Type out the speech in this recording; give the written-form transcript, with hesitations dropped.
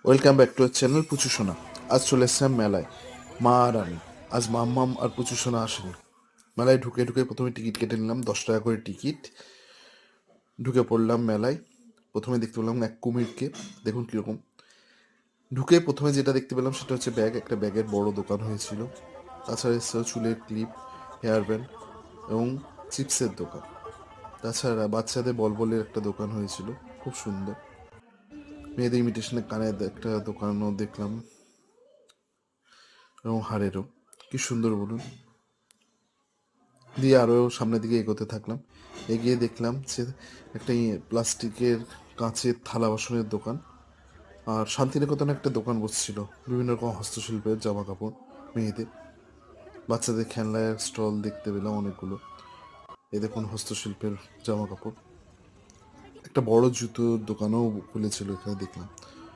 Welcome back to our channel Puchu Sona. আজ চলে এসেছিলাম মেলায়, মা আর আমি। আজ মাম্মাম আর পুচু সোনা আসেনি। মেলায় ঢুকে ঢুকে প্রথমে টিকিট কেটে নিলাম, 10 টাকা করে টিকিট। ঢুকে পড়লাম মেলায়। প্রথমে দেখতে পেলাম এক কুমিরকে, দেখুন কীরকম। ঢুকে প্রথমে যেটা দেখতে পেলাম সেটা হচ্ছে ব্যাগ, একটা ব্যাগের বড় দোকান হয়েছিল। তাছাড়া এসেছিল চুলের ক্লিপ, হেয়ার ব্যান্ড এবং চিপসের দোকান। তাছাড়া বাচ্চাদের বলবলের একটা দোকান হয়েছিল, খুব সুন্দর। মেয়েদের ইমিটেশনের কানের একটা দোকানও দেখলাম, এবং হাড়েরও। কি সুন্দর বলুন। দিয়ে আরও সামনের দিকে এগোতে থাকলাম। এগিয়ে দেখলাম যে একটা প্লাস্টিকের কাঁচের থালা বাসনের দোকান। আর শান্তিনিকেতনে একটা দোকান বসছিল, বিভিন্ন রকম হস্তশিল্পের জামা কাপড়, মেয়েদের, বাচ্চাদের খেলনার স্টল দেখতে পেলাম অনেকগুলো। এই দেখুন হস্তশিল্পের জামা কাপড়। একটা বড় জুতোর দোকানও খুলেছিল এখানে দেখলাম।